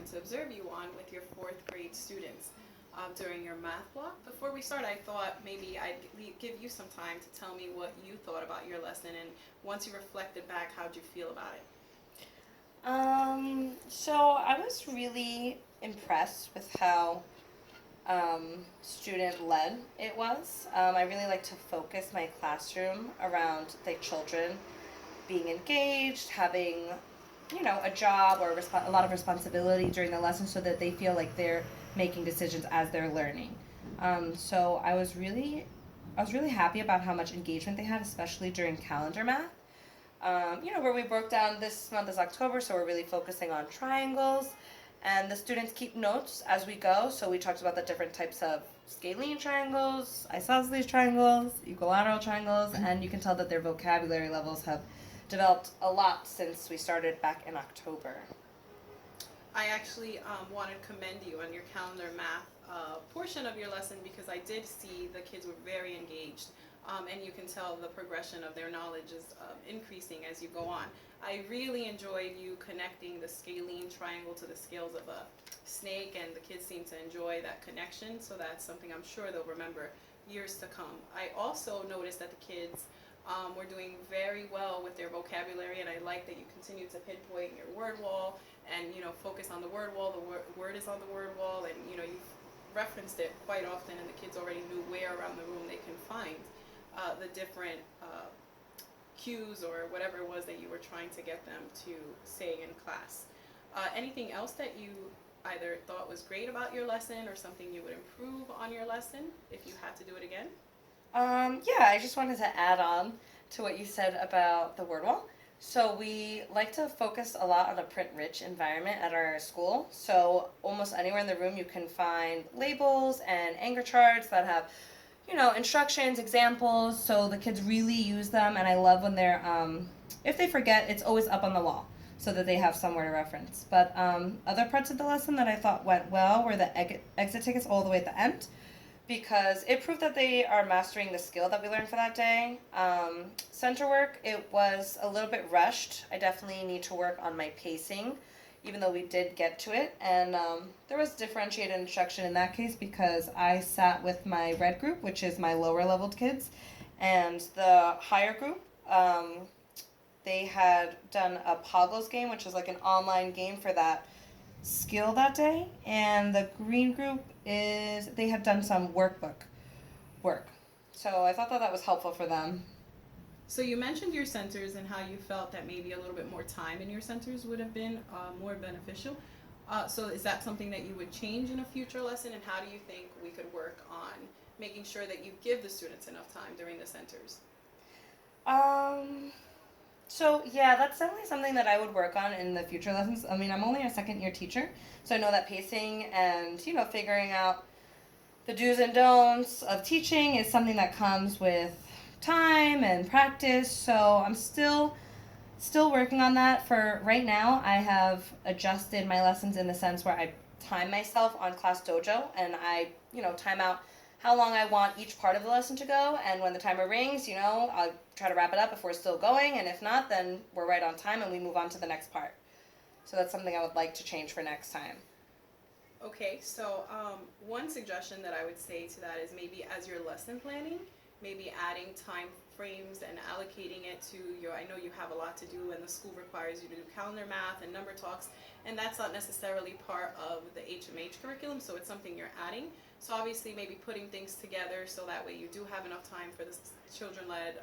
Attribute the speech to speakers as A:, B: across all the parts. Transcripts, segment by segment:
A: want to observe you on with your fourth grade students during your math block. Before we start, I thought maybe I'd give you some time to tell me what you thought about your lesson, and once you reflected back, how'd you feel about it?
B: So I was really impressed with how student led it was. I really like to focus my classroom around the children being engaged, having a job or a lot of responsibility during the lesson, so that they feel like they're making decisions as they're learning. So I was really happy about how much engagement they had, especially during calendar math. Where we broke down, this month is October, so we're really focusing on triangles. And the students keep notes as we go, so we talked about the different types of scalene triangles, isosceles triangles, equilateral triangles, and you can tell that their vocabulary levels have developed a lot since we started back in October.
A: I actually want to commend you on your calendar math portion of your lesson, because I did see the kids were very engaged, and you can tell the progression of their knowledge is increasing as you go on. I really enjoyed you connecting the scalene triangle to the scales of a snake, and the kids seem to enjoy that connection, so that's something I'm sure they'll remember years to come. I also noticed that the kids were doing very well with their vocabulary, and I like that you continue to pinpoint your word wall and focus on the word wall. The word is on the word wall, and you've referenced it quite often, and the kids already knew where around the room they can find the different cues or whatever it was that you were trying to get them to say in class. Anything else that you either thought was great about your lesson, or something you would improve on your lesson if you had to do it again?
B: Yeah, I just wanted to add on to what you said about the word wall. So we like to focus a lot on a print-rich environment at our school. So almost anywhere in the room you can find labels and anchor charts that have, instructions, examples. So the kids really use them, and I love when they're, if they forget, it's always up on the wall so that they have somewhere to reference. But other parts of the lesson that I thought went well were the exit tickets all the way at the end, because it proved that they are mastering the skill that we learned for that day. Center work, it was a little bit rushed. I definitely need to work on my pacing, even though we did get to it. And there was differentiated instruction in that case, because I sat with my red group, which is my lower leveled kids, and the higher group, they had done a Poggles game, which is like an online game for that skill that day, and the green group they had done some workbook work. So I thought that was helpful for them.
A: So you mentioned your centers and how you felt that maybe a little bit more time in your centers would have been more beneficial. So is that something that you would change in a future lesson, and how do you think we could work on making sure that you give the students enough time during the centers?
B: So yeah, that's definitely something that I would work on in the future lessons. I mean, I'm only a second year teacher, so I know that pacing and figuring out the do's and don'ts of teaching is something that comes with time and practice. So I'm still working on that. For right now, I have adjusted my lessons in the sense where I time myself on Class Dojo, and I time out how long I want each part of the lesson to go, and when the timer rings, I'll try to wrap it up if we're still going, and if not, then we're right on time and we move on to the next part. So that's something I would like to change for next time.
A: Okay, so one suggestion that I would say to that is maybe as you're lesson planning, maybe adding time frames and allocating it to I know you have a lot to do, and the school requires you to do calendar math and number talks, and that's not necessarily part of the HMH curriculum, so it's something you're adding. So obviously maybe putting things together so that way you do have enough time for the children-led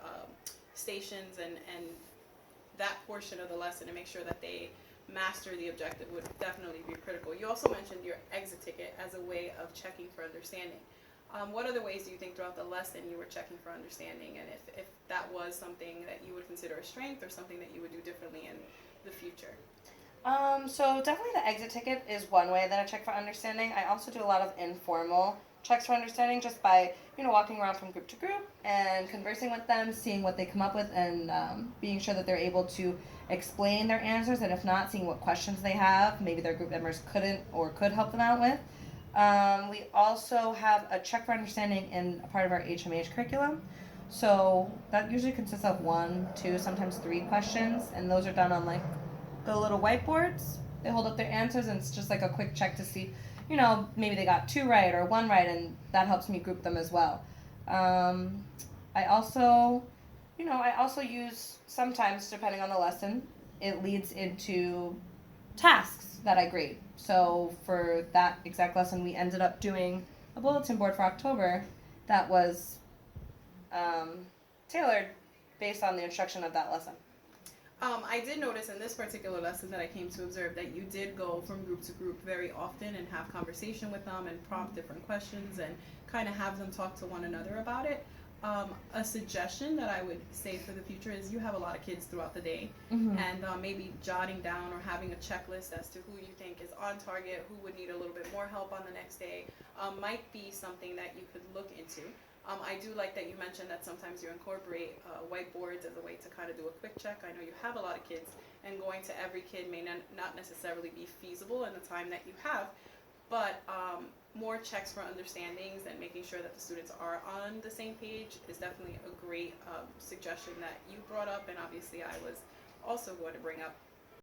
A: stations and that portion of the lesson, to make sure that they master the objective would definitely be critical. You also mentioned your exit ticket as a way of checking for understanding. What other ways do you think throughout the lesson you were checking for understanding, and if that was something that you would consider a strength or something that you would do differently in the future?
B: So definitely the exit ticket is one way that I check for understanding. I also do a lot of informal checks for understanding, just by walking around from group to group and conversing with them, seeing what they come up with, and being sure that they're able to explain their answers, and if not, seeing what questions they have maybe their group members couldn't or could help them out with. We also have a check for understanding in a part of our HMH curriculum. So that usually consists of 1, 2, sometimes 3 questions, and those are done on like the little whiteboards. they hold up their answers, and it's just like a quick check to see, you know, maybe they got 2 right or 1 right, and that helps me group them as well. I also, I also use, sometimes depending on the lesson, it leads into tasks that I grade. So for that exact lesson, we ended up doing a bulletin board for October that was tailored based on the instruction of that lesson.
A: I did notice in this particular lesson that I came to observe that you did go from group to group very often and have conversation with them and prompt different questions and kind of have them talk to one another about it. A suggestion that I would say for the future is you have a lot of kids throughout the day, and maybe jotting down or having a checklist as to who you think is on target, who would need a little bit more help on the next day, might be something that you could look into. I do like that you mentioned that sometimes you incorporate whiteboards as a way to kind of do a quick check. I know you have a lot of kids, and going to every kid may not necessarily be feasible in the time that you have, but more checks for understandings and making sure that the students are on the same page is definitely a great suggestion that you brought up, and obviously I was also going to bring up.